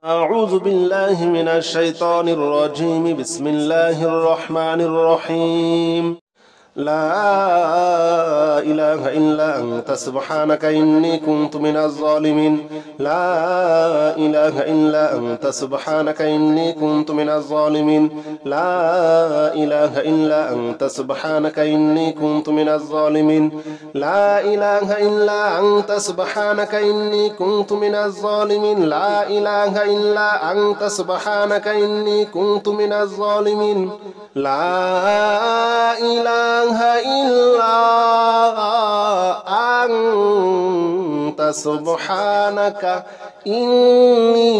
أعوذ بالله من الشيطان الرجيم. بسم الله الرحمن الرحيم. لا إله إلا أنت سبحانك إني كنت من الظالمين. لا إله إلا أنت سبحانك إني كنت من الظالمين. لا إله إلا أنت سبحانك إني كنت من الظالمين. لا إله إلا أنت سبحانك إني كنت من الظالمين. لا إله إلا أنت سبحانك إني كنت من الظالمين. لا إله إلا أنت سبحانك إني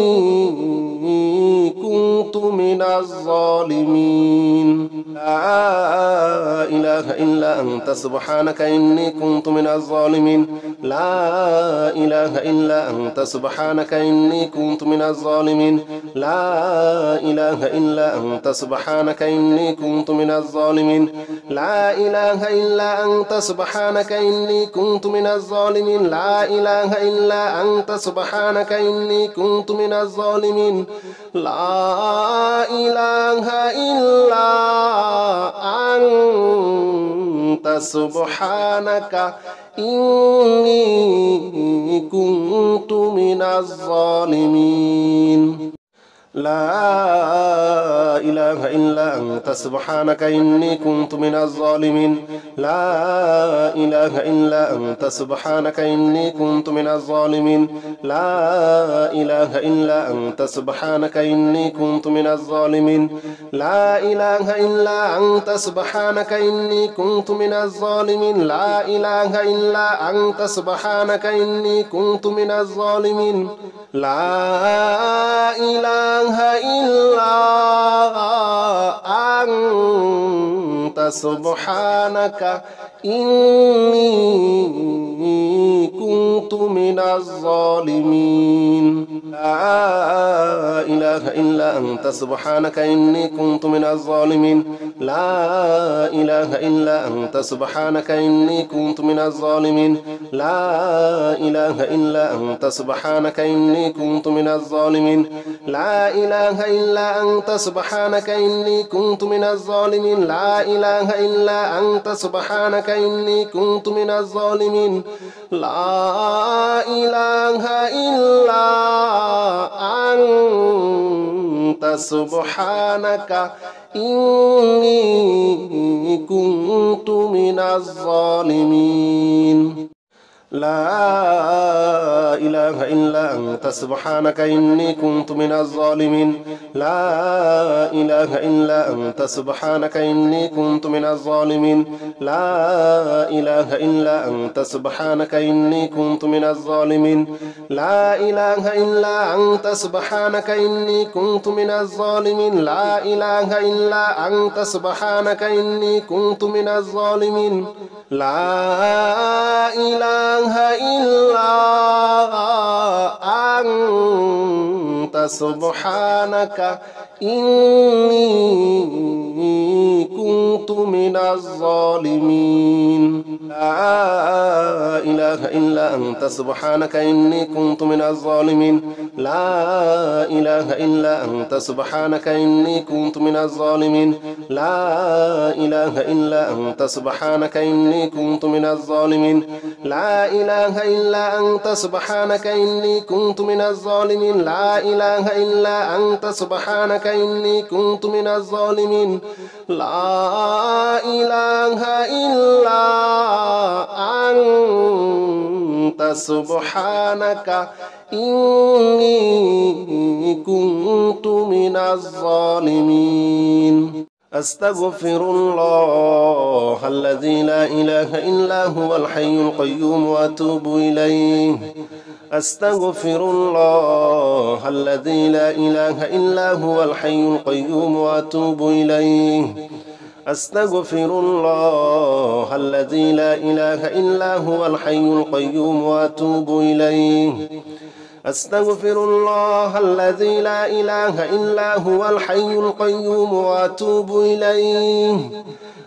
كنت من الظالمين. لا إله إلا أنت سبحانك إني كنت من الظالمين. لا إله إلا أنت سبحانك إني كنت من الظالمين. لا إله إلا أنت سبحانك إني كنت من الظالمين. لا إله إلا أنت سبحانك إني كنت من الظالمين. لا إله إلا أنت سبحانك إني كنت من الظالمين. لا إله إلا أنت سبحانك إني كنت من الظالمين. لا إله إلا أنت سبحانك إني كنت من الظالمين. لا إله إلا أنت سبحانك إني كنت من الظالمين. لا إله إلا أنت سبحانك إني كنت من الظالمين. لا إله إلا أنت سبحانك إني كنت من الظالمين. لا إله إلا أنت سبحانك إني كنت من الظالمين. لا إله إلا أنت سبحانك إني كنت من الظالمين. لا إله إلا أنت سبحانك إني كنت من الظالمين. لا إله إلا أنت سبحانك إني كنت من الظالمين. لا إله إلا أنت سبحانك إني كنت من الظالمين. لا إله إلا أنت سبحانك إني كنت من الظالمين. لا إله إلا أنت سبحانك إني كنت من الظالمين. لا إله إلا أنت سبحانك إني كنت من الظالمين. لا إله إلا أنت سبحانك إني كنت من الظالمين. لا إله إلا أنت سبحانك إني كنت من الظالمين. لا إله إلا أنت سبحانك إني كنت من الظالمين. لا إله إلا أنت سبحانك إني كنت من الظالمين. لا إله إلا أنت سبحانك إني كنت من الظالمين. لا إله إلا أنت سبحانك إني كنت من الظالمين. لا إله إلا أنت سبحانك إني كنت من الظالمين. لا إله إلا أنت سبحانك إني كنت من الظالمين. لا إله إلا أنت سبحانك إني كنت من الظالمين. لا إله إلا أنت سبحانك إني كنت من الظالمين. لا إله إلا أنت سبحانك إني كنت من الظالمين. لا إله إلا أنت سبحانك إني كنت من الظالمين. أستغفر الله الذي لا إله إلا هو الحي القيوم وأتوب إليه. أستغفر الله الذي لا إله إلا هو الحي القيوم وأتوب إليه. أستغفر الله الذي لا إله إلا هو الحي القيوم وأتوب إليه. أستغفر الله الذي لا إله إلا هو الحي القيوم وأتوب إليه.